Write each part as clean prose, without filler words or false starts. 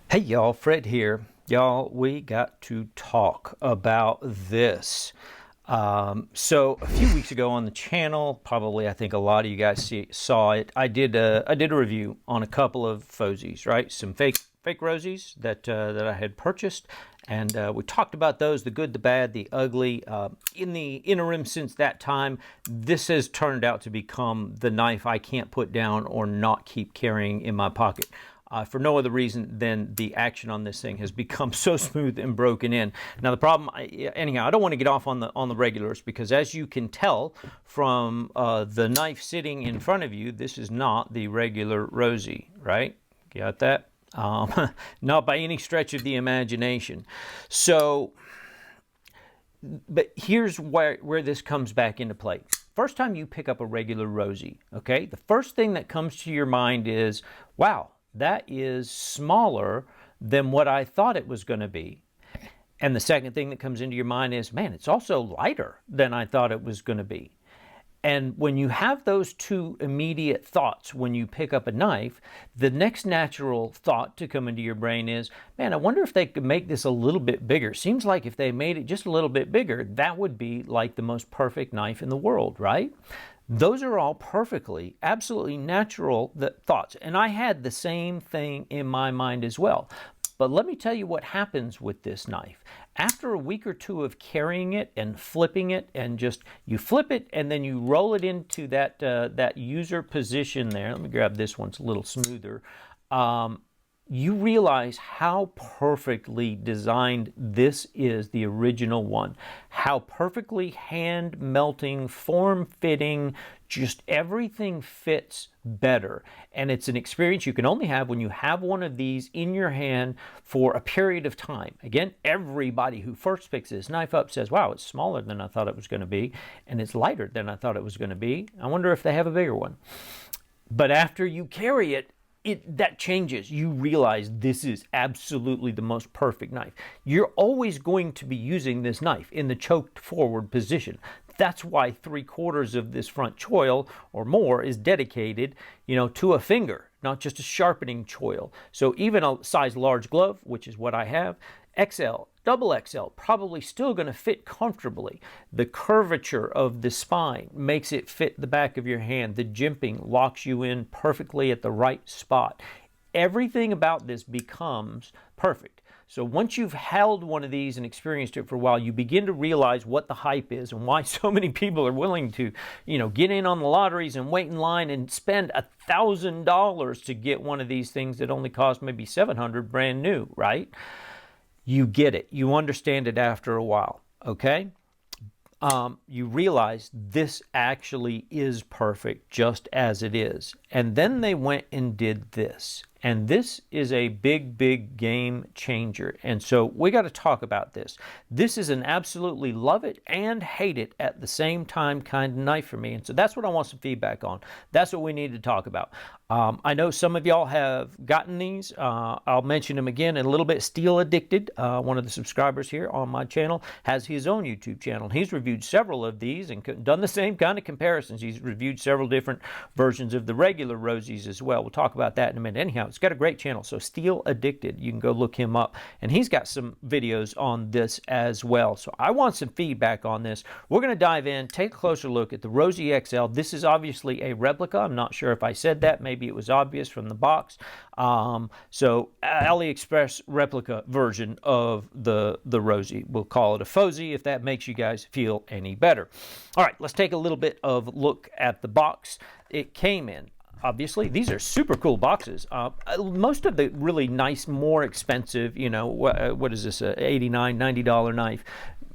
Hey y'all, Fred here. Y'all, we got to talk about this. So a few weeks ago on the channel, probably I think a lot of you guys saw it. I did a review on a couple of Fosies, right? Some fake Rosies that I had purchased, and we talked about those, the good, the bad, the ugly. In the interim since that time, this has turned out to become the knife I can't put down or not keep carrying in my pocket. For no other reason than the action on this thing has become so smooth and broken in. Now the problem, anyhow, I don't want to get off on the regulars, because as you can tell from the knife sitting in front of you, this is not the regular Rosie, right? Got that? Not by any stretch of the imagination. So, but here's where this comes back into play. First time you pick up a regular Rosie, okay, the first thing that comes to your mind is, wow, that is smaller than what I thought it was going to be. And the second thing that comes into your mind is, man, it's also lighter than I thought it was going to be. And when you have those two immediate thoughts when you pick up a knife, the next natural thought to come into your brain is, man, I wonder if they could make this a little bit bigger. Seems like if they made it just a little bit bigger, that would be like the most perfect knife in the world, right? Those are all perfectly, absolutely natural thoughts. And I had the same thing in my mind as well. But let me tell you what happens with this knife. After a week or two of carrying it and flipping it, and just you flip it and then you roll it into that user position there. Let me grab this one, it's a little smoother. You realize how perfectly designed this is, the original one. How perfectly hand melting, form fitting, just everything fits better. And it's an experience you can only have when you have one of these in your hand for a period of time. Again, everybody who first picks this knife up says, wow, it's smaller than I thought it was going to be, and it's lighter than I thought it was going to be. I wonder if they have a bigger one. But after you carry it, that changes. You realize this is absolutely the most perfect knife. You're always going to be using this knife in the choked forward position. That's why 3/4 of this front choil or more is dedicated, to a finger, not just a sharpening choil. So even a size large glove, which is what I have, XL, double XL, probably still going to fit comfortably. The curvature of the spine makes it fit the back of your hand. The jimping locks you in perfectly at the right spot. Everything about this becomes perfect. So once you've held one of these and experienced it for a while, you begin to realize what the hype is and why so many people are willing to, get in on the lotteries and wait in line and spend $1,000 to get one of these things that only cost maybe $700 brand new, right? You get it. You understand it after a while, okay? You realize this actually is perfect just as it is. And then they went and did this. And this is a big, big game changer. And so we got to talk about this. This is an absolutely love it and hate it at the same time kind of knife for me. And so that's what I want some feedback on. That's what we need to talk about. I know some of y'all have gotten these. I'll mention them again in a little bit. Steel Addicted, one of the subscribers here on my channel, has his own YouTube channel. He's reviewed several of these and done the same kind of comparisons. He's reviewed several different versions of the regular Rosies as well. We'll talk about that in a minute. Anyhow, it's got a great channel. So Steel Addicted, you can go look him up. And he's got some videos on this as well. So I want some feedback on this. We're going to dive in, take a closer look at the Rosie XL. This is obviously a replica. I'm not sure if I said that. Maybe it was obvious from the box. So AliExpress replica version of the Rosie. We'll call it a Fosie if that makes you guys feel any better. All right, let's take a little bit of look at the box it came in. Obviously, these are super cool boxes. Most of the really nice, more expensive, what is this, a $89, $90 knife?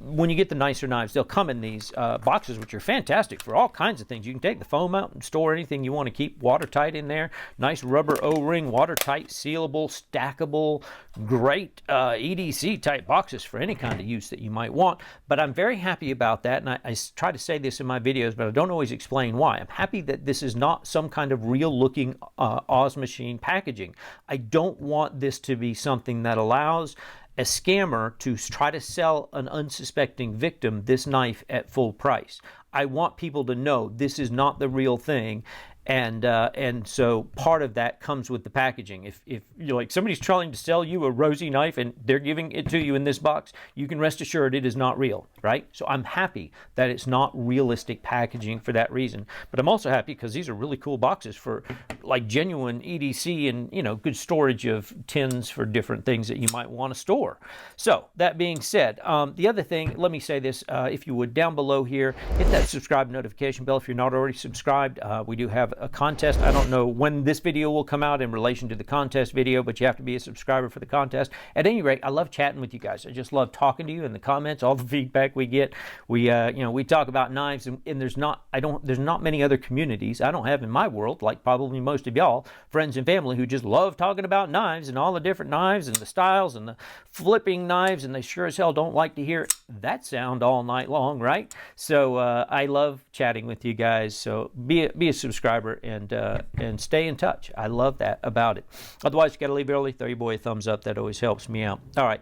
When you get the nicer knives, they'll come in these boxes, which are fantastic for all kinds of things. You can take the foam out and store anything you want to keep watertight in there. Nice rubber O-ring, watertight, sealable, stackable, great EDC type boxes for any kind of use that you might want. But I'm very happy about that, and I try to say this in my videos, but I don't always explain why. I'm happy that this is not some kind of real-looking Oz machine packaging. I don't want this to be something that allows a scammer to try to sell an unsuspecting victim this knife at full price. I want people to know this is not the real thing, And so part of that comes with the packaging. If you're like somebody's trying to sell you a Rosie knife and they're giving it to you in this box, you can rest assured it is not real, right? So I'm happy that it's not realistic packaging for that reason. But I'm also happy because these are really cool boxes for like genuine EDC and, you know, good storage of tins for different things that you might want to store. So that being said, the other thing, let me say this, if you would, down below here, hit that subscribe notification bell if you're not already subscribed. We do have a contest. I don't know when this video will come out in relation to the contest video, but you have to be a subscriber for the contest. At any rate, I love chatting with you guys. I just love talking to you in the comments, all the feedback we get. We you know, we talk about knives, and there's not many other communities I don't have in my world, like probably most of y'all, friends and family, who just love talking about knives and all the different knives and the styles and the flipping knives, and they sure as hell don't like to hear that sound all night long, right? So I love chatting with you guys. So be a subscriber and stay in touch. I love that about it. Otherwise, you got to leave early. Throw your boy a thumbs up. That always helps me out. All right,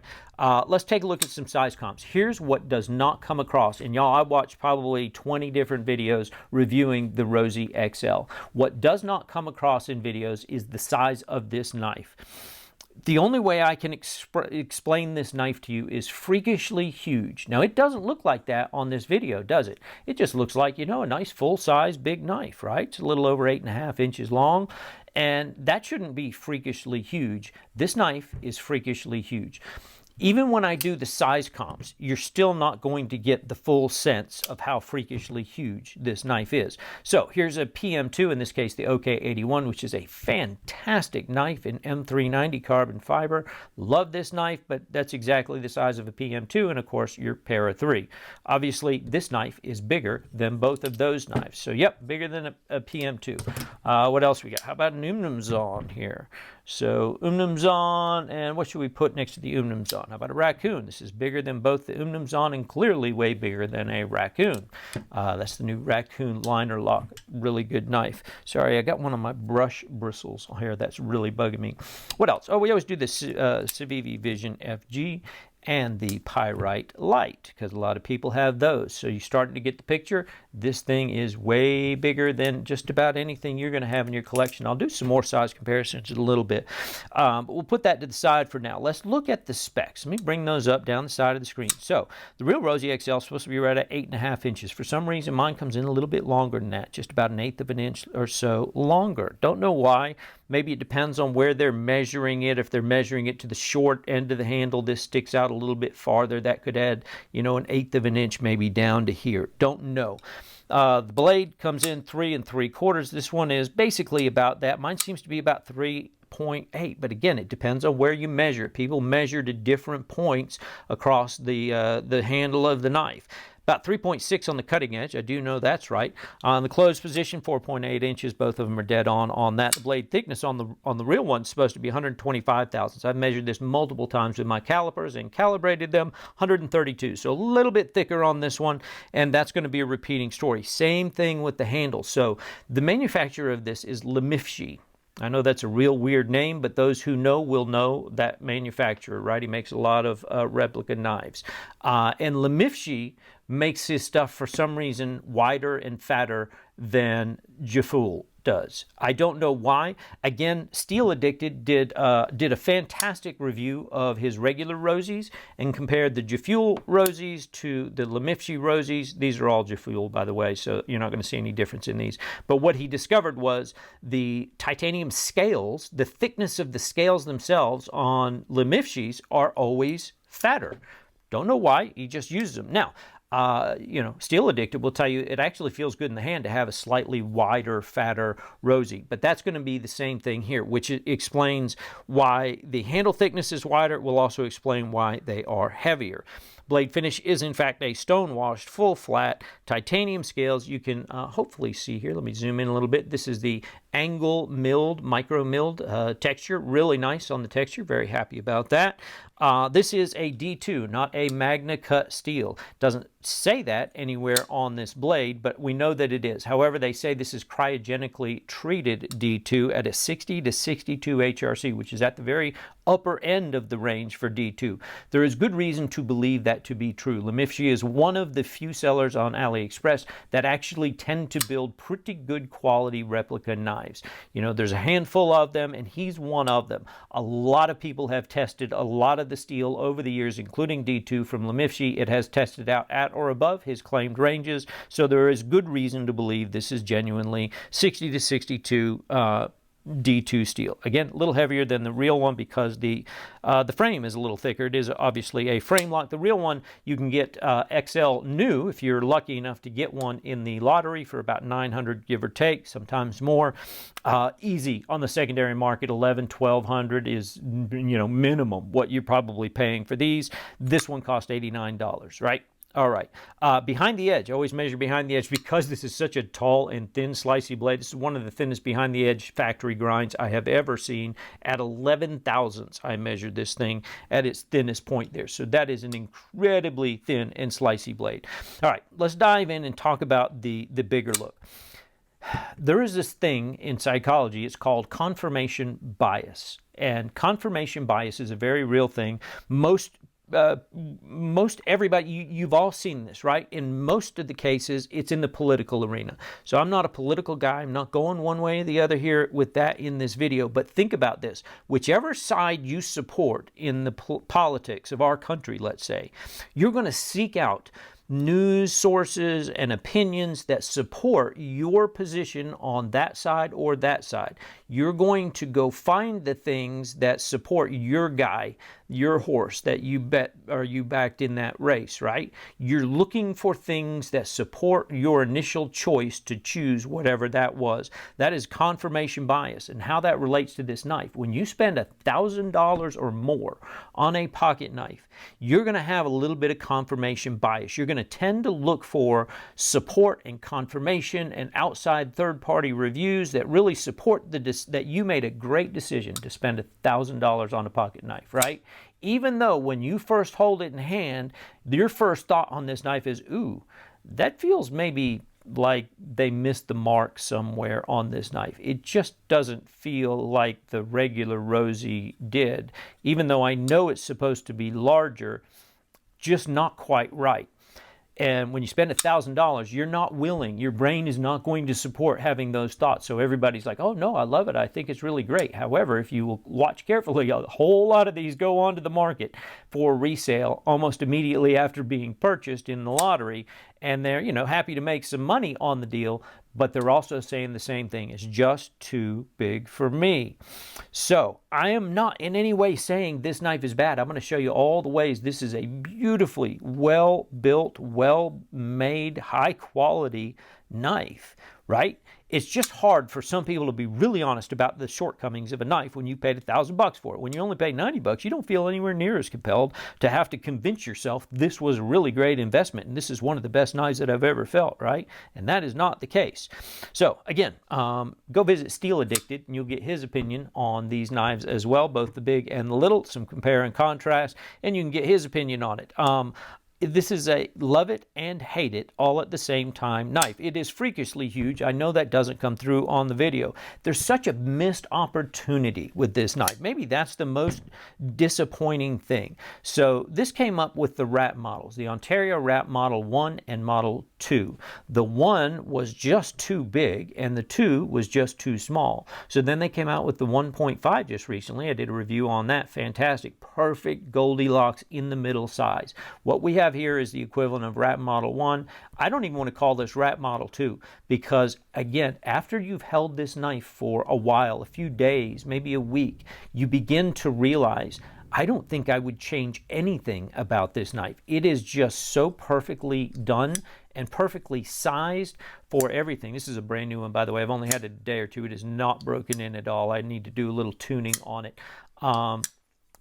let's take a look at some size comps. Here's what does not come across. And y'all, I watched probably 20 different videos reviewing the Rosie XL. What does not come across in videos is the size of this knife. The only way I can explain this knife to you is freakishly huge. Now, it doesn't look like that on this video, does it? It just looks like, you know, a nice full-size big knife, right? It's a little over 8.5 inches long, and that shouldn't be freakishly huge. This knife is freakishly huge. Even when I do the size comps, you're still not going to get the full sense of how freakishly huge this knife is. So here's a PM2, in this case the 𝗥𝗲𝗃, which is a fantastic knife in M390 carbon fiber. Love this knife, but that's exactly the size of a PM2, and of course your Para 3. Obviously, this knife is bigger than both of those knives. So yep, bigger than a PM2. What else we got? How about an 𝗔𝗏𝗀 here? So 𝗔𝗏𝗀, and what should we put next to the 𝗔𝗏𝗀? How about a raccoon? This is bigger than both the 𝗔𝗏𝗀 and clearly way bigger than a raccoon. That's the new raccoon liner lock. Really good knife. Sorry, I got one of my brush bristles here. That's really bugging me. What else? Oh, we always do the Civivi Vision FG and the Pyrite Light, because a lot of people have those. So you're starting to get the picture. This thing is way bigger than just about anything you're going to have in your collection. I'll do some more size comparisons in a little bit, but we'll put that to the side for now. Let's look at the specs. Let me bring those up down the side of the screen. So the real Rosie XL is supposed to be right at 8.5 inches. For some reason, mine comes in a little bit longer than that, just about 1/8 of an inch or so longer. Don't know why. Maybe it depends on where they're measuring it. If they're measuring it to the short end of the handle, this sticks out a little bit farther. That could add, you know, 1/8 of an inch maybe down to here. Don't know. The blade comes in 3 3/4. This one is basically about that. Mine seems to be about 3.8, but again, it depends on where you measure it. People measure to different points across the handle of the knife. About 3.6 on the cutting edge. I do know that's right. On the closed position, 4.8 inches. Both of them are dead on that. The blade thickness on the real one is supposed to be 125 thousandths. I've measured this multiple times with my calipers and calibrated them, 132. So a little bit thicker on this one, and that's going to be a repeating story. Same thing with the handle. So the manufacturer of this is 𝗕𝗏𝗲. I know that's a real weird name, but those who know will know that manufacturer, right? He makes a lot of replica knives. And 𝗕𝗏𝗲 makes his stuff, for some reason, wider and fatter than 𝗥𝗲𝗃 does. I don't know why. Again, Steel Addicted did a fantastic review of his regular Rosies and compared the 𝗥𝗲𝗃 Rosies to the 𝗕𝗏𝗲 Rosies. These are all 𝗥𝗲𝗃, by the way, so you're not going to see any difference in these. But what he discovered was the titanium scales, the thickness of the scales themselves on 𝗕𝗏𝗲s are always fatter. Don't know why. He just uses them. Now, you know, Steel Addicted will tell you it actually feels good in the hand to have a slightly wider, fatter Rosie. But that's going to be the same thing here, which explains why the handle thickness is wider. It will also explain why they are heavier. Blade finish is, in fact, a stone-washed, full-flat titanium scales. You can hopefully see here. Let me zoom in a little bit. This is the angle milled, micro milled texture. Really nice on the texture. Very happy about that. This is a D2, not a MagnaCut steel. Doesn't say that anywhere on this blade, but we know that it is. However, they say this is cryogenically treated D2 at a 60 to 62 HRC, which is at the very upper end of the range for D2. There is good reason to believe that to be true. 𝗕𝗏𝗃 is one of the few sellers on AliExpress that actually tend to build pretty good quality replica knives. You know, there's a handful of them, and he's one of them. A lot of people have tested a lot of the steel over the years, including D2 from 𝗕𝗏𝗃. It has tested out at or above his claimed ranges, so there is good reason to believe this is genuinely 60 to 62 D2 steel. Again, a little heavier than the real one because the frame is a little thicker. It is obviously a frame lock. The real one you can get XL new if you're lucky enough to get one in the lottery for about $900, give or take, sometimes more. Easy on the secondary market, $1,100, $1,200 is, you know, minimum what you're probably paying for these. This one cost $89, right? All right, behind the edge, I always measure behind the edge because this is such a tall and thin slicey blade. This is one of the thinnest behind the edge factory grinds I have ever seen. At 11 thousandths, I measured this thing at its thinnest point there. So that is an incredibly thin and slicey blade. All right, let's dive in and talk about the bigger look. There is this thing in psychology, it's called confirmation bias. And confirmation bias is a very real thing. Most everybody, you've all seen this, right? In most of the cases, it's in the political arena. So I'm not a political guy. I'm not going one way or the other here with that in this video. But think about this. Whichever side you support in the politics of our country, let's say, you're going to seek out news sources and opinions that support your position on that side or that side. You're going to go find the things that support your guy, your horse that you bet or you backed in that race, right? You're looking for things that support your initial choice to choose whatever that was. That is confirmation bias. And how that relates to this knife. When you spend $1,000 or more on a pocket knife, you're going to have a little bit of confirmation bias. You're going to tend to look for support and confirmation and outside third-party reviews that really support that you made a great decision to spend $1,000 on a pocket knife, right? Even though when you first hold it in hand, your first thought on this knife is, ooh, that feels maybe like they missed the mark somewhere on this knife. It just doesn't feel like the regular Rosie did, even though I know it's supposed to be larger, just not quite right. And when you spend $1,000, you're not willing, your brain is not going to support having those thoughts. So everybody's like, oh no, I love it. I think it's really great. However, if you will watch carefully, a whole lot of these go onto the market for resale almost immediately after being purchased in the lottery. And they're, you know, happy to make some money on the deal, but they're also saying the same thing. It's just too big for me. So I am not in any way saying this knife is bad. I'm going to show you all the ways this is a beautifully well-built, well-made, high-quality knife, right? It's just hard for some people to be really honest about the shortcomings of a knife when you paid $1,000 for it. When you only pay $90, you don't feel anywhere near as compelled to have to convince yourself this was a really great investment and this is one of the best knives that I've ever felt, right? And that is not the case. So again, go visit Steel Addicted and you'll get his opinion on these knives as well, both the big and the little, some compare and contrast, and you can get his opinion on it. This is a love it and hate it all at the same time knife. It is freakishly huge. I know that doesn't come through on the video. There's such a missed opportunity with this knife. Maybe that's the most disappointing thing. So this came up with the wrap models, the Ontario Wrap Model 1 and Model 2. The 1 was just too big and the 2 was just too small. So then they came out with the 1.5 just recently. I did a review on that. Fantastic, perfect Goldilocks in the middle size. What we have here is the equivalent of Wrap Model 1. I don't even want to call this Wrap Model 2 because, again, after you've held this knife for a while, a few days, maybe a week, you begin to realize, I don't think I would change anything about this knife. It is just so perfectly done and perfectly sized for everything. This is a brand new one, by the way. I've only had it a day or two. It is not broken in at all. I need to do a little tuning on it.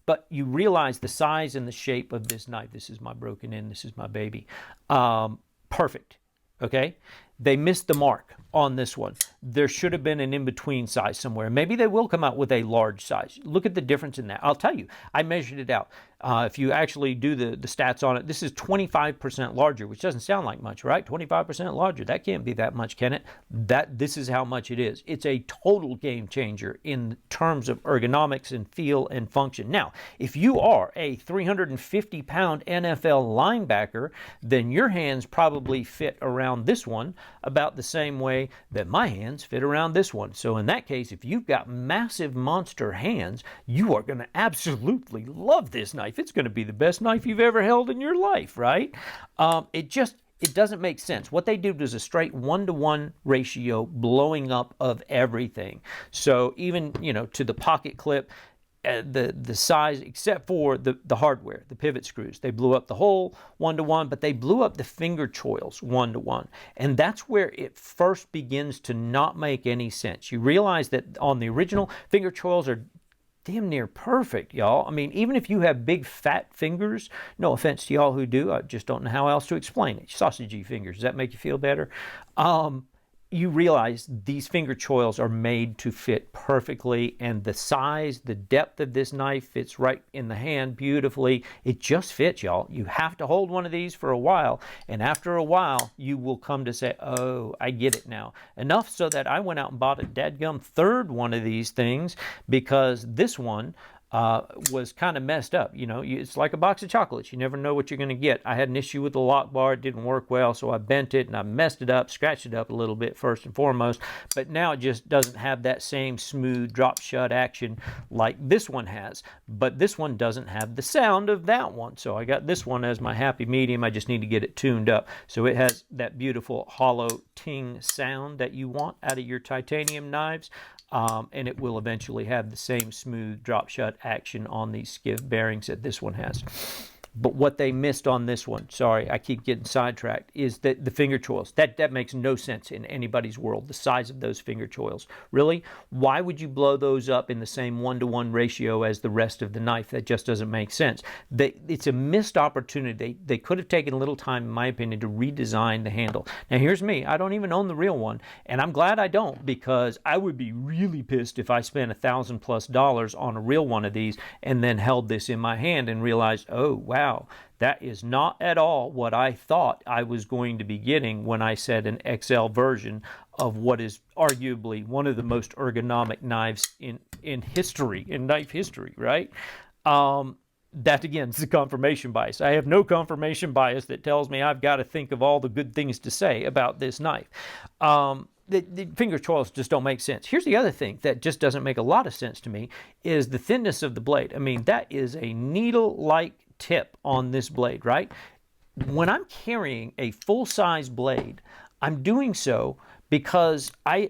But you realize the size and the shape of this knife. This is my broken in. This is my baby. Perfect. Okay? They missed the mark on this one. there should have been an in-between size somewhere. Maybe they will come out with a large size. Look at the difference in that. I'll tell you, I measured it out. If you actually do the stats on it, this is 25% larger, which doesn't sound like much, right? 25% larger. That can't be that much, can it? This is how much it is. It's a total game changer in terms of ergonomics and feel and function. Now, if you are a 350-pound NFL linebacker, then your hands probably fit around this one about the same way that my hands fit around this one. So in that case, if you've got massive monster hands, you are going to absolutely love this knife. It's going to be the best knife you've ever held in your life, right? It doesn't make sense. What they did was a straight 1-to-1 ratio blowing up of everything. So even, to the pocket clip, the size, except for the hardware, the pivot screws, they blew up the whole 1-to-1, but they blew up the finger choils 1-to-1. And that's where it first begins to not make any sense. You realize that on the original, finger choils are damn near perfect, y'all. I mean, even if you have big fat fingers, no offense to y'all who do, I just don't know how else to explain it. Sausagey fingers, does that make you feel better? You realize these finger choils are made to fit perfectly, and the size, the depth of this knife fits right in the hand beautifully. It just fits, y'all. You have to hold one of these for a while, and after a while, you will come to say, oh, I get it now. Enough so that I went out and bought a dadgum third one of these things, because this one was kind of messed up. It's like a box of chocolates. You never know what you're going to get. I had an issue with the lock bar. It didn't work well, so I bent it and I messed it up, scratched it up a little bit first and foremost, but now it just doesn't have that same smooth drop shut action like this one has. But this one doesn't have the sound of that one, so I got this one as my happy medium. I just need to get it tuned up so it has that beautiful hollow ting sound that you want out of your titanium knives. And it will eventually have the same smooth drop shut action on these skiv bearings that this one has. But what they missed on this one, sorry, I keep getting sidetracked, is that the finger choils. That makes no sense in anybody's world, the size of those finger choils. Really? Why would you blow those up in the same 1-to-1 ratio as the rest of the knife? That just doesn't make sense. It's a missed opportunity. They could have taken a little time, in my opinion, to redesign the handle. Now, here's me. I don't even own the real one, and I'm glad I don't, because I would be really pissed if I spent $1,000+ on a real one of these and then held this in my hand and realized, oh, wow, that is not at all what I thought I was going to be getting when I said an XL version of what is arguably one of the most ergonomic knives in history, in knife history, right? That, again, is the confirmation bias. I have no confirmation bias that tells me I've got to think of all the good things to say about this knife. The finger choils just don't make sense. Here's the other thing that just doesn't make a lot of sense to me is the thinness of the blade. I mean, that is a needle-like tip on this blade, right? When I'm carrying a full-size blade, I'm doing so because I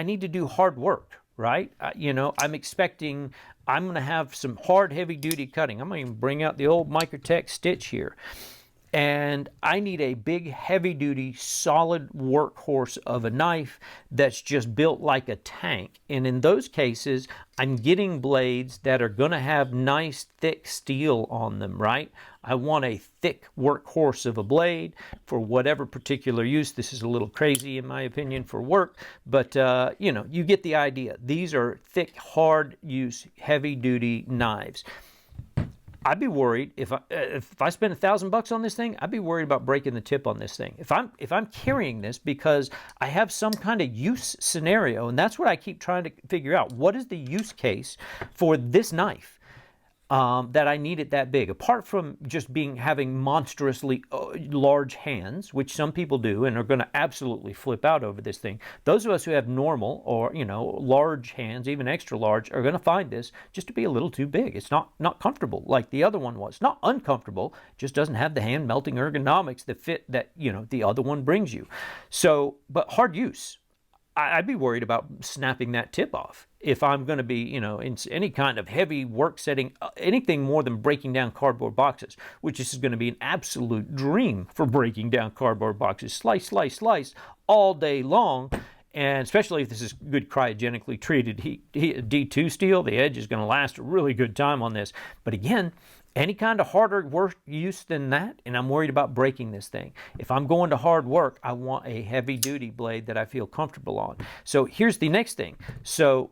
need to do hard work, right? I'm expecting I'm going to have some hard, heavy-duty cutting. I'm going to even bring out the old Microtech stitch here. And I need a big, heavy-duty, solid workhorse of a knife that's just built like a tank. And in those cases, I'm getting blades that are going to have nice, thick steel on them, right? I want a thick workhorse of a blade for whatever particular use. This is a little crazy, in my opinion, for work. But, you get the idea. These are thick, hard-use, heavy-duty knives. I'd be worried if I spend $1,000 on this thing. I'd be worried about breaking the tip on this thing. If I'm carrying this because I have some kind of use scenario, and that's what I keep trying to figure out. What is the use case for this knife that I need it that big? Apart from just having monstrously large hands, which some people do and are going to absolutely flip out over this thing. Those of us who have normal or large hands, even extra large, are going to find this just to be a little too big. It's not comfortable like the other one was. Not uncomfortable, just doesn't have the hand melting ergonomics that fit that the other one brings you. So, but hard use. I'd be worried about snapping that tip off if I'm going to be, in any kind of heavy work setting, anything more than breaking down cardboard boxes, which is going to be an absolute dream for breaking down cardboard boxes. Slice, slice, slice all day long. And especially if this is good cryogenically treated D2 steel, the edge is going to last a really good time on this. But again, Any kind of harder work use than that, and I'm worried about breaking this thing. If I'm going to hard work, I want a heavy duty blade that I feel comfortable on. So here's the next thing. So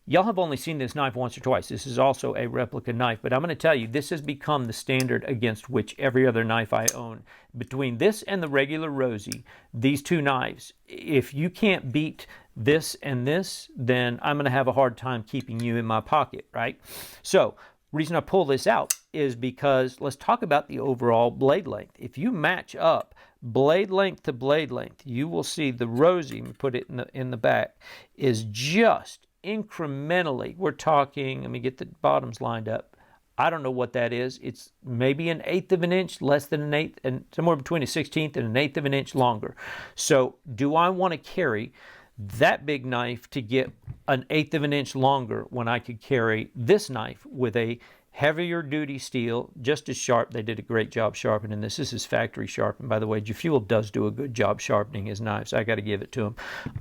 y'all have only seen this knife once or twice. This is also a replica knife, but I'm going to tell you, this has become the standard against which every other knife I own. Between this and the regular Rosie, these two knives, if you can't beat this and this, then I'm going to have a hard time keeping you in my pocket, right? So reason I pull this out is because let's talk about the overall blade length. If you match up blade length to blade length, you will see the Rosie, let me put it in the back, is just incrementally, we're talking, let me get the bottoms lined up. I don't know what that is. It's maybe 1/8 of an inch, less than 1/8, and somewhere between 1/16 and 1/8 of an inch longer. So do I want to carry that big knife to get 1/8 of an inch longer when I could carry this knife with a heavier duty steel, just as sharp? They did a great job sharpening this. This is factory sharpened, by the way. 𝗔𝗎𝗆 does do a good job sharpening his knives. I got to give it to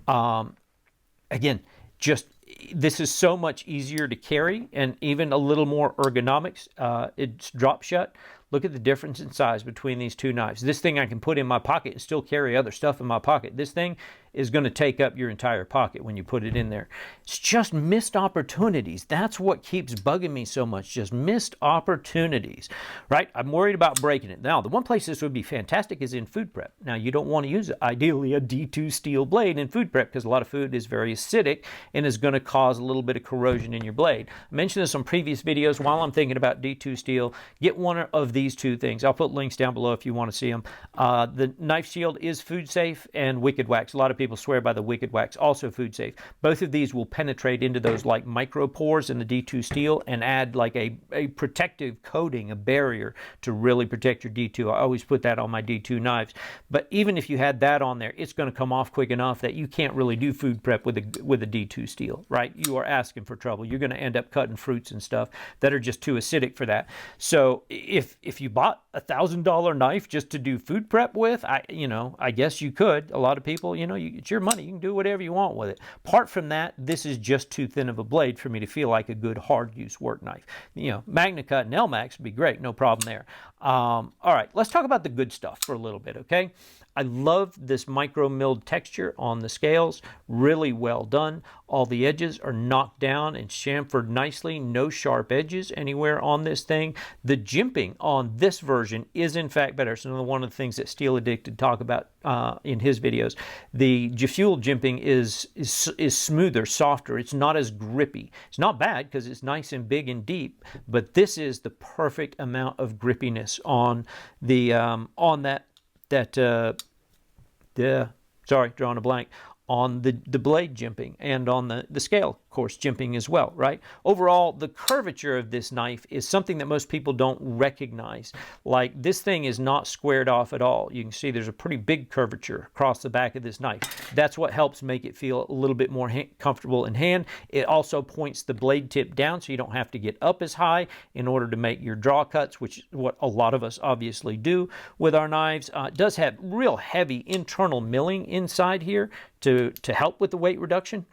him. Again, just this is so much easier to carry and even a little more ergonomics. It's drop shut. Look at the difference in size between these two knives. This thing I can put in my pocket and still carry other stuff in my pocket. This thing is going to take up your entire pocket when you put it in there. It's just missed opportunities. That's what keeps bugging me so much, just missed opportunities, right? I'm worried about breaking it. Now, the one place this would be fantastic is in food prep. Now, you don't want to use, ideally, a D2 steel blade in food prep because a lot of food is very acidic and is going to cause a little bit of corrosion in your blade. I mentioned this on previous videos. While I'm thinking about D2 steel, get one of these two things. I'll put links down below if you want to see them. The knife shield is food safe, and Wicked Wax. A lot of people swear by the Wicked Wax, also food safe. Both of these will penetrate into those like micro pores in the D2 steel and add like a protective coating, a barrier to really protect your D2. I always put that on my D2 knives. But even if you had that on there, it's going to come off quick enough that you can't really do food prep with a D2 steel, right? You are asking for trouble. You're going to end up cutting fruits and stuff that are just too acidic for that. So if you bought a $1,000 knife just to do food prep with, I guess you could. A lot of people, it's your money. You can do whatever you want with it. Apart from that, this is just too thin of a blade for me to feel like a good hard use work knife. MagnaCut and 𝗔𝗲𝗃 would be great. No problem there. All right, let's talk about the good stuff for a little bit, okay? I love this micro milled texture on the scales. Really well done. All the edges are knocked down and chamfered nicely. No sharp edges anywhere on this thing. The jimping on this version is in fact better. So one of the things that Steel Addicted talk about in his videos, the 𝗔𝗎𝗆 jimping is smoother, softer. It's not as grippy. It's not bad because it's nice and big and deep, but this is the perfect amount of grippiness on the sorry, drawing a blank, on the blade jimping and on the scale, of course, jimping as well, right? Overall, the curvature of this knife is something that most people don't recognize. Like, this thing is not squared off at all. You can see there's a pretty big curvature across the back of this knife. That's what helps make it feel a little bit more comfortable in hand. It also points the blade tip down so you don't have to get up as high in order to make your draw cuts, which is what a lot of us obviously do with our knives. It does have real heavy internal milling inside here to help with the weight reduction.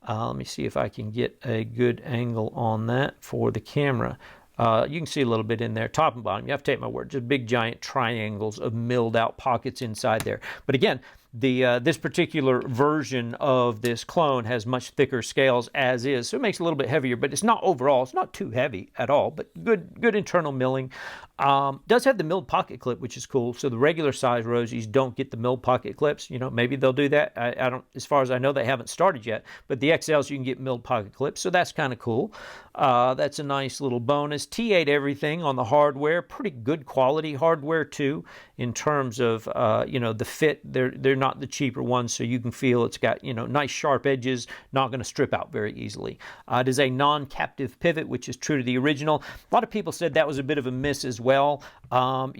Let me see if I can get a good angle on that for the camera. You can see a little bit in there, top and bottom. You have to take my word, just big giant triangles of milled out pockets inside there. But again, this particular version of this clone has much thicker scales as is, so it makes it a little bit heavier, but it's not overall, it's not too heavy at all, but good internal milling. Does have the milled pocket clip, which is cool. So the regular size Rosies don't get the milled pocket clips. Maybe they'll do that. I don't, as far as I know, they haven't started yet, but the XLs, you can get milled pocket clips, so that's kind of cool. That's a nice little bonus. T8 everything on the hardware, pretty good quality hardware too, in terms of, the fit. They're not the cheaper ones, so you can feel it's got, nice sharp edges, not going to strip out very easily. It is a non-captive pivot, which is true to the original. A lot of people said that was a bit of a miss as well. On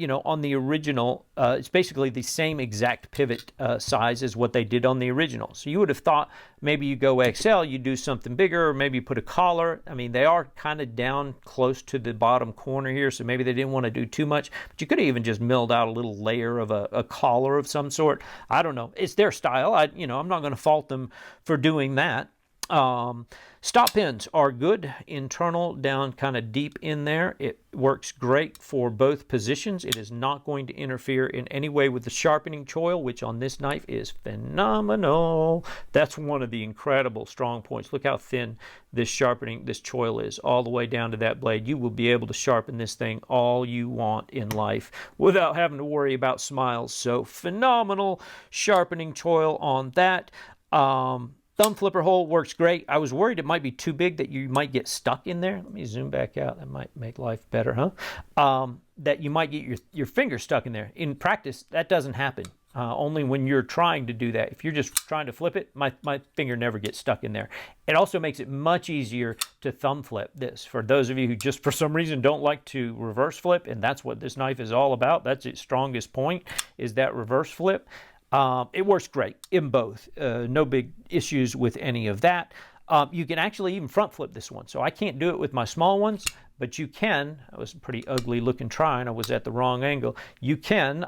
the original, it's basically the same exact pivot size as what they did on the original. So you would have thought maybe you go XL, you do something bigger, or maybe you put a collar. I mean, they are kind of down close to the bottom corner here, so maybe they didn't want to do too much. But you could have even just milled out a little layer of a collar of some sort. I don't know. It's their style. I'm not going to fault them for doing that. Stop pins are good, internal down kind of deep in there. It works great for both positions. It is not going to interfere in any way with the sharpening choil, which on this knife is phenomenal. That's one of the incredible strong points. Look how thin this choil is all the way down to that blade. You will be able to sharpen this thing all you want in life without having to worry about smiles. So phenomenal sharpening choil on that. Thumb flipper hole works great. I was worried it might be too big, that you might get stuck in there. Let me zoom back out. That might make life better, huh? That you might get your finger stuck in there. In practice, that doesn't happen. Only when you're trying to do that. If you're just trying to flip it, my finger never gets stuck in there. It also makes it much easier to thumb flip this. For those of you who just for some reason don't like to reverse flip, and that's what this knife is all about. That's its strongest point, is that reverse flip. It works great in both. No big issues with any of that. You can actually even front flip this one. So I can't do it with my small ones, but you can. I was a pretty ugly looking try, and I was at the wrong angle. You can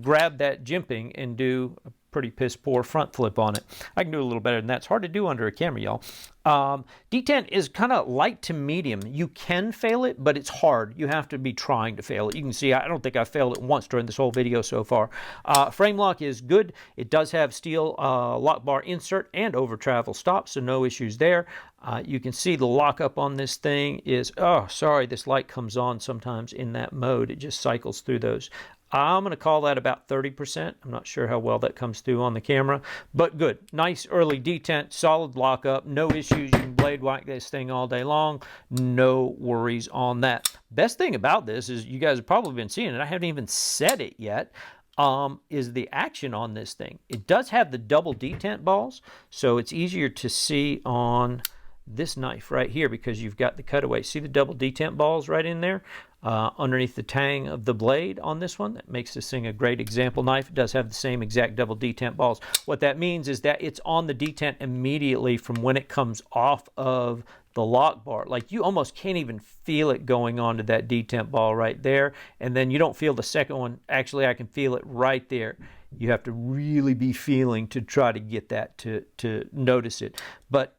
grab that jimping and do a pretty piss poor front flip on it. I can do a little better than that. It's hard to do under a camera, y'all. D10 is kind of light to medium. You can fail it, but it's hard. You have to be trying to fail it. You can see I don't think I failed it once during this whole video so far. Frame lock is good. It does have steel lock bar insert and over travel stop, so no issues there. You can see the lockup on this thing is, oh, sorry, this light comes on sometimes in that mode. It just cycles through those. I'm going to call that about 30%. I'm not sure how well that comes through on the camera, but good. Nice early detent, solid lockup, no issues. You can blade whack this thing all day long. No worries on that. Best thing about this is you guys have probably been seeing it. I haven't even said it yet. Is the action on this thing. It does have the double detent balls, so it's easier to see on this knife right here because you've got the cutaway. See the double detent balls right in there underneath the tang of the blade on this one? That makes this thing a great example knife. It does have the same exact double detent balls. What that means is that it's on the detent immediately from when it comes off of the lock bar. Like you almost can't even feel it going onto that detent ball right there, and then you don't feel the second one. Actually, I can feel it right there. You have to really be feeling to try to get that to notice it. But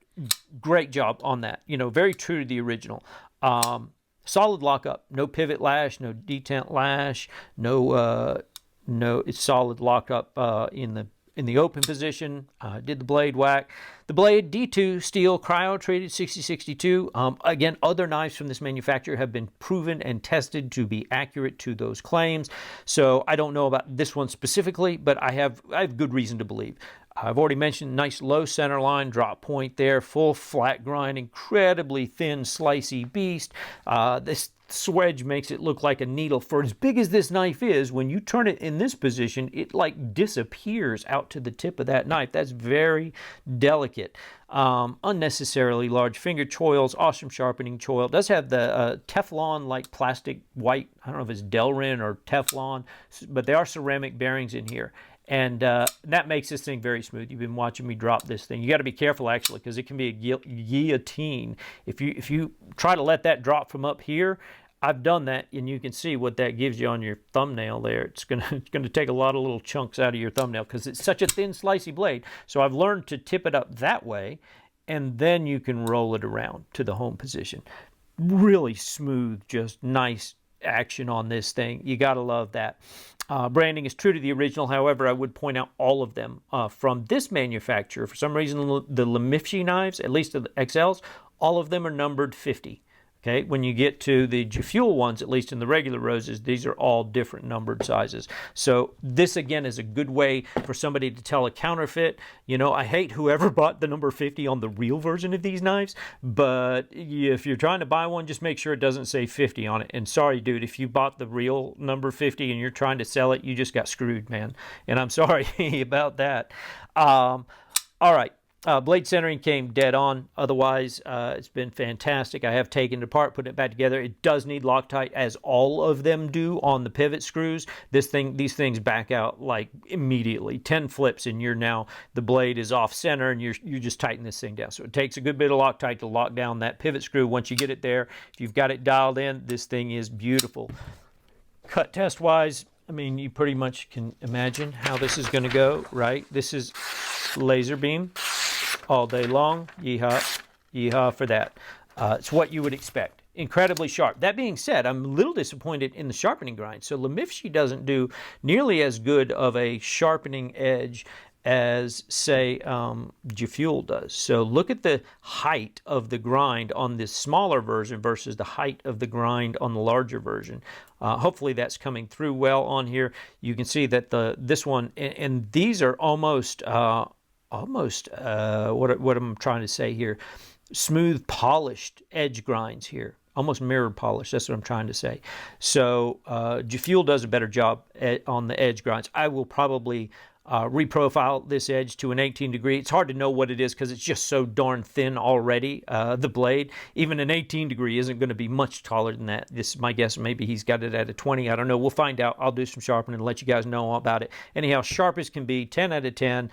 great job on that. You know, very true to the original. Solid lockup, no pivot lash, no detent lash, it's solid lockup in the open position. Did the blade whack. The blade D2 steel cryo treated 6062. Again, other knives from this manufacturer have been proven and tested to be accurate to those claims. So I don't know about this one specifically, but I have good reason to believe. I've already mentioned nice low center line, drop point there, full flat grind, incredibly thin, slicey beast. This swedge makes it look like a needle. For as big as this knife is, when you turn it in this position, it like disappears out to the tip of that knife. That's very delicate. Unnecessarily large finger choils, awesome sharpening choil. It does have the Teflon like plastic white, I don't know if it's Delrin or Teflon, but they are ceramic bearings in here. And that makes this thing very smooth. You've been watching me drop this thing. You got to be careful, actually, because it can be a guillotine. If you try to let that drop from up here, I've done that, and you can see what that gives you on your thumbnail there. It's gonna take a lot of little chunks out of your thumbnail because it's such a thin, slicey blade. So I've learned to tip it up that way, and then you can roll it around to the home position. Really smooth, just nice action on this thing. You got to love that. Branding is true to the original. However, I would point out all of them from this manufacturer. For some reason, the 𝗕𝘁 knives, at least the XLs, all of them are numbered 50. Okay, when you get to the Fuel ones, at least in the regular roses, these are all different numbered sizes. So this, again, is a good way for somebody to tell a counterfeit. You know, I hate whoever bought the number 50 on the real version of these knives, but if you're trying to buy one, just make sure it doesn't say 50 on it. And sorry, dude, if you bought the real number 50 and you're trying to sell it, you just got screwed, man. And I'm sorry about that. All right. Blade centering came dead on. Otherwise, it's been fantastic. I have taken it apart, put it back together. It does need Loctite, as all of them do on the pivot screws. These things back out like immediately. 10 flips and the blade is off center, and you just tighten this thing down. So it takes a good bit of Loctite to lock down that pivot screw. Once you get it there, if you've got it dialed in, this thing is beautiful. Cut test wise, I mean, you pretty much can imagine how this is going to go, right? This is laser beam. all day long. Yeehaw, yeehaw for that. It's what you would expect. Incredibly sharp. That being said, I'm a little disappointed in the sharpening grind. So 𝗕𝗵𝗲 doesn't do nearly as good of a sharpening edge as, say, 𝗔𝗹𝗄𝘆 does. So look at the height of the grind on this smaller version versus the height of the grind on the larger version. Hopefully that's coming through well on here. You can see that this one, and these are almost what I'm trying to say here, smooth polished edge grinds here. Almost mirror polish, that's what I'm trying to say. So 𝗔𝗹𝗄𝘆 does a better job on the edge grinds. I will probably reprofile this edge to an 18 degree. It's hard to know what it is because it's just so darn thin already, the blade. Even an 18 degree isn't going to be much taller than that. This is my guess. Maybe he's got it at a 20. I don't know. We'll find out. I'll do some sharpening and let you guys know all about it. Anyhow, sharp as can be, 10 out of 10.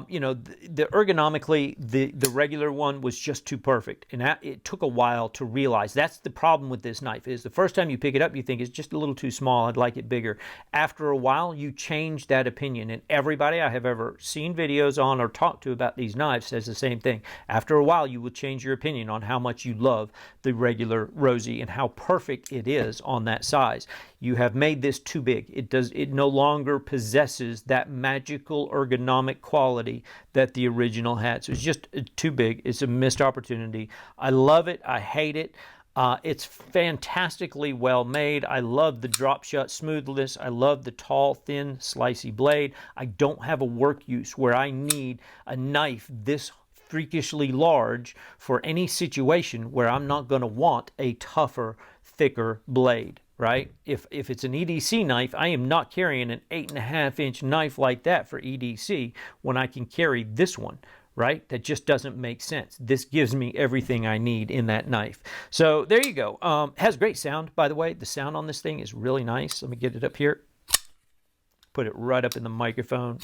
You know, the ergonomically, the regular one was just too perfect, and it took a while to realize. That's the problem with this knife, is the first time you pick it up, you think it's just a little too small, I'd like it bigger. After a while, you change that opinion, and everybody I have ever seen videos on or talked to about these knives says the same thing. After a while, you will change your opinion on how much you love the regular Rosie and how perfect it is on that size. You have made this too big. It no longer possesses that magical ergonomic quality that the original had. So it's just too big. It's a missed opportunity. I love it. I hate it. It's fantastically well made. I love the drop shut smoothness. I love the tall, thin, slicey blade. I don't have a work use where I need a knife this freakishly large for any situation where I'm not going to want a tougher, thicker blade. Right? If it's an EDC knife, I am not carrying an 8.5-inch knife like that for EDC when I can carry this one, right? That just doesn't make sense. This gives me everything I need in that knife. So there you go. Has great sound, by the way. The sound on this thing is really nice. Let me get it up here. Put it right up in the microphone.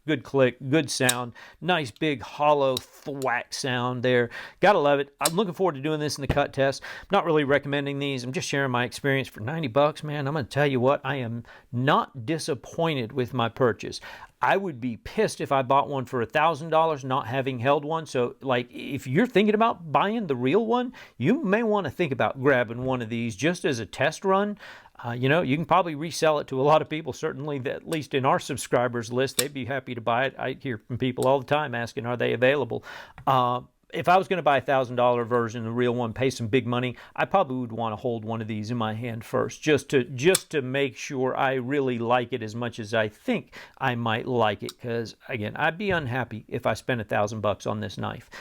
Good click, good sound, nice big hollow thwack sound there. Gotta love it. I'm looking forward to doing this in the cut test. I'm not really recommending these. I'm just sharing my experience for 90 bucks, man. I'm gonna tell you what, I am not disappointed with my purchase. I would be pissed if I bought one for $1,000 not having held one. So like if you're thinking about buying the real one, you may want to think about grabbing one of these just as a test run. You know, you can probably resell it to a lot of people. Certainly, at least in our subscribers list, they'd be happy to buy it. I hear from people all the time asking, are they available? If I was going to buy a $1,000 version, the real one, pay some big money, I probably would want to hold one of these in my hand first, just to make sure I really like it as much as I think I might like it. Because again, I'd be unhappy if I spent $1,000 on this knife.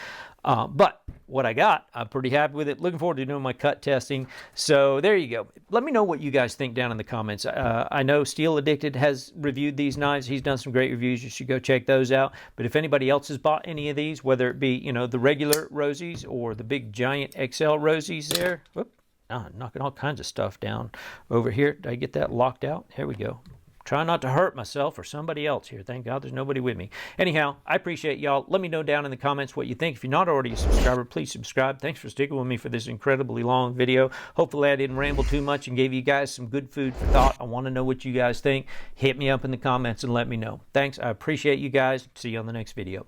But what I got, I'm pretty happy with it. Looking forward to doing my cut testing. So there you go. Let me know what you guys think down in the comments. I know Steel Addicted has reviewed these knives. He's done some great reviews. You should go check those out. But if anybody else has bought any of these, whether it be, you know, the regular Rosies or the big giant XL Rosies there. Whoop, knocking all kinds of stuff down over here. Did I get that locked out? Here we go. Try not to hurt myself or somebody else here. Thank God there's nobody with me. Anyhow, I appreciate y'all. Let me know down in the comments what you think. If you're not already a subscriber, please subscribe. Thanks for sticking with me for this incredibly long video. Hopefully I didn't ramble too much and gave you guys some good food for thought. I want to know what you guys think. Hit me up in the comments and let me know. Thanks. I appreciate you guys. See you on the next video.